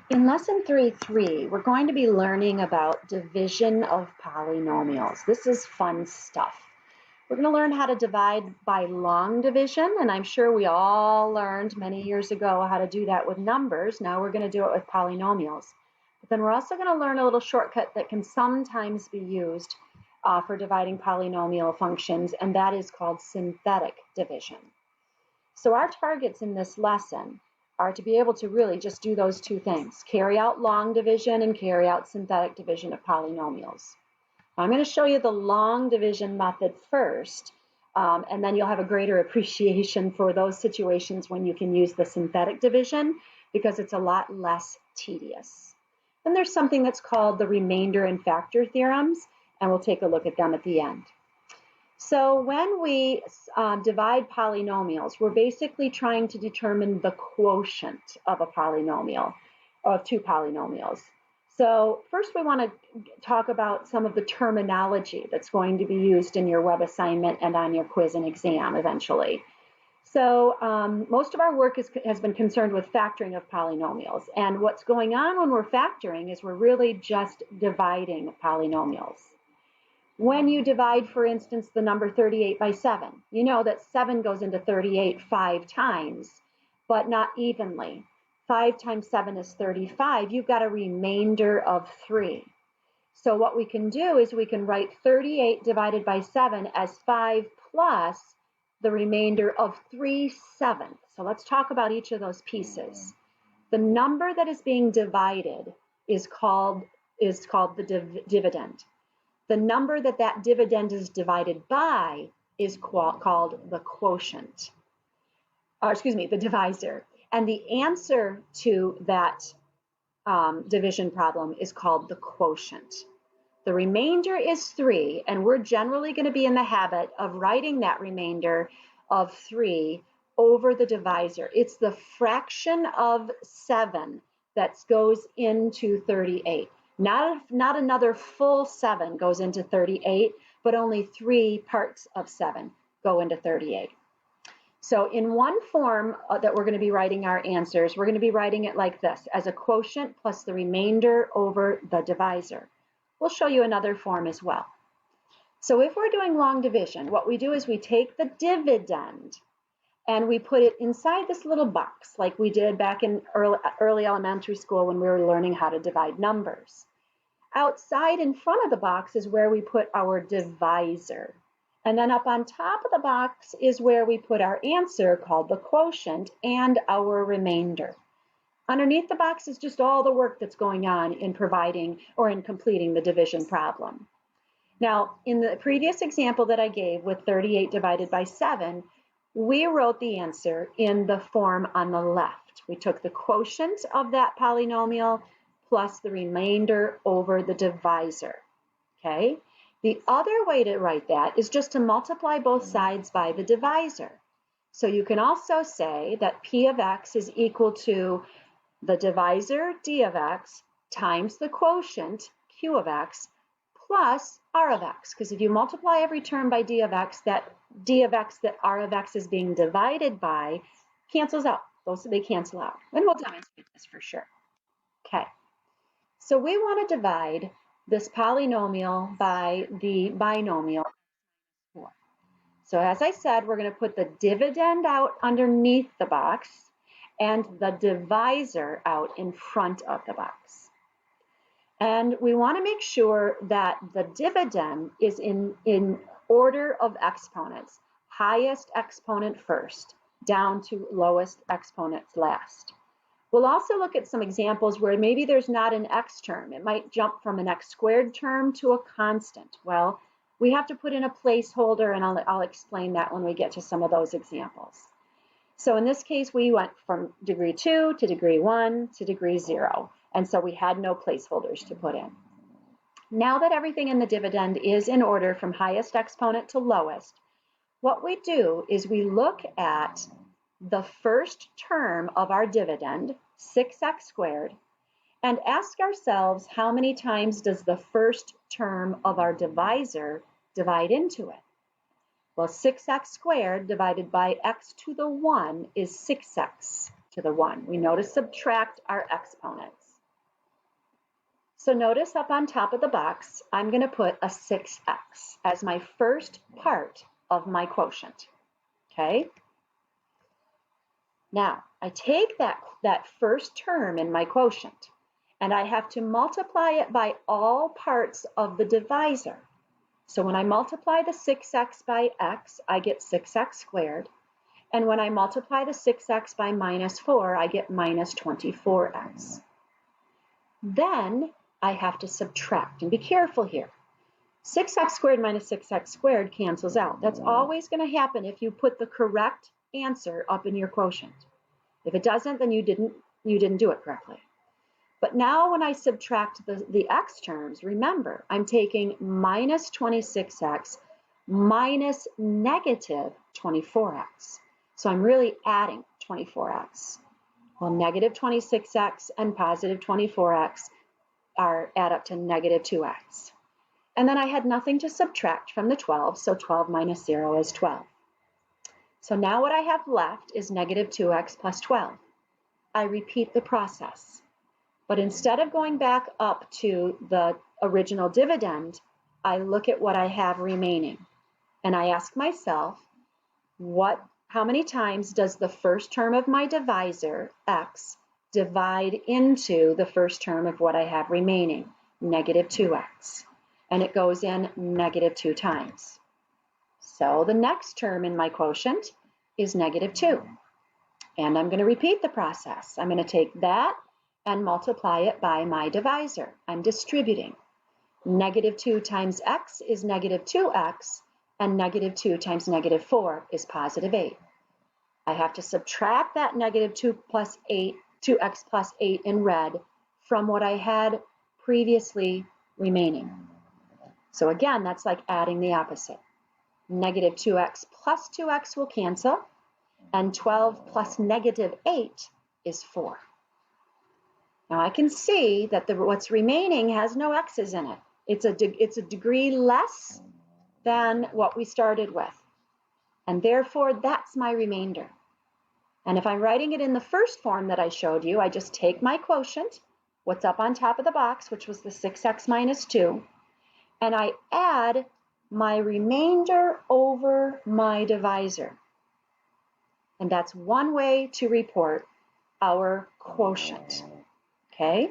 In lesson 3.3, we're going to be learning about division of polynomials. This is fun stuff. We're going to learn how to divide by long division, and I'm sure we all learned many years ago how to do that with numbers. Now we're going to do it with polynomials. But then we're also going to learn a little shortcut that can sometimes be used for dividing polynomial functions, and that is called synthetic division. So our targets in this lesson are to be able to really just do those two things, carry out long division and carry out synthetic division of polynomials. I'm going to show you the long division method first, and then you'll have a greater appreciation for those situations when you can use the synthetic division because it's a lot less tedious. Then there's something that's called the remainder and factor theorems, and we'll take a look at them at the end. So when we divide polynomials, we're basically trying to determine the quotient of a polynomial, of two polynomials. So first we want to talk about some of the terminology that's going to be used in your web assignment and on your quiz and exam eventually. So most of our work has been concerned with factoring of polynomials. And what's going on when we're factoring is we're really just dividing polynomials. When you divide, for instance, the number 38 by 7, you know that 7 goes into 38 5 times, but not evenly. 5 times 7 is 35. You've got a remainder of 3. So what we can do is we can write 38 divided by 7 as 5 plus the remainder of 3/7. So let's talk about each of those pieces. The number that is being divided is called the dividend. The number that dividend is divided by is called the quotient, the divisor. And the answer to that division problem is called the quotient. The remainder is 3, and we're generally going to be in the habit of writing that remainder of 3 over the divisor. It's the fraction of 7 that goes into 38. Not another full 7 goes into 38, but only 3 parts of 7 go into 38. So in one form that we're going to be writing our answers, we're going to be writing it like this, as a quotient plus the remainder over the divisor. We'll show you another form as well. So if we're doing long division, what we do is we take the dividend and we put it inside this little box like we did back in early elementary school when we were learning how to divide numbers. Outside in front of the box is where we put our divisor. And then up on top of the box is where we put our answer called the quotient and our remainder. Underneath the box is just all the work that's going on in providing or in completing the division problem. Now, in the previous example that I gave with 38 divided by 7, we wrote the answer in the form on the left. We took the quotient of that polynomial plus the remainder over the divisor, okay? The other way to write that is just to multiply both sides by the divisor. So you can also say that P of x is equal to the divisor, d of x, times the quotient, q of x, plus r of x. Because if you multiply every term by d of x, that d of x that r of x is being divided by cancels out. They cancel out. And we'll demonstrate this for sure. Okay. So we want to divide this polynomial by the binomial 4. So as I said, we're going to put the dividend out underneath the box and the divisor out in front of the box. And we want to make sure that the dividend is in order of exponents, highest exponent first, down to lowest exponents last. We'll also look at some examples where maybe there's not an x term. It might jump from an x squared term to a constant. Well, we have to put in a placeholder, and I'll explain that when we get to some of those examples. So in this case, we went from degree 2 to degree 1 to degree 0, and so we had no placeholders to put in. Now that everything in the dividend is in order from highest exponent to lowest, what we do is we look at the first term of our dividend, 6x squared, and ask ourselves how many times does the first term of our divisor divide into it? Well, 6x squared divided by x to the 1 is 6x to the 1. We know to subtract our exponents. So notice up on top of the box, I'm going to put a 6x as my first part of my quotient, okay? Now, I take that first term in my quotient, and I have to multiply it by all parts of the divisor. So when I multiply the 6x by x, I get 6x squared. And when I multiply the 6x by minus 4, I get minus 24x. Then I have to subtract, and be careful here. 6x squared minus 6x squared cancels out. That's always going to happen if you put the correct answer up in your quotient. If it doesn't, then you didn't do it correctly. But now when I subtract the x terms, remember, I'm taking minus 26x minus negative 24x. So I'm really adding 24x. Well, negative 26x and positive 24x add up to negative 2x. And then I had nothing to subtract from the 12, so 12 minus 0 is 12. So now what I have left is negative 2x plus 12. I repeat the process. But instead of going back up to the original dividend, I look at what I have remaining. And I ask myself, how many times does the first term of my divisor, x, divide into the first term of what I have remaining, negative 2x? And it goes in negative 2 times. So the next term in my quotient is negative 2. And I'm going to repeat the process. I'm going to take that and multiply it by my divisor. I'm distributing. Negative 2 times x is negative 2x, and negative 2 times negative 4 is positive 8. I have to subtract that negative 2x plus 8 in red from what I had previously remaining. So again, that's like adding the opposite. Negative 2x plus 2x will cancel, and 12 plus negative 8 is 4. Now I can see that what's remaining has no x's in it. It's a degree less than what we started with. And therefore, that's my remainder. And if I'm writing it in the first form that I showed you, I just take my quotient, what's up on top of the box, which was the 6x minus 2, and I add my remainder over my divisor. And that's one way to report our quotient. Okay?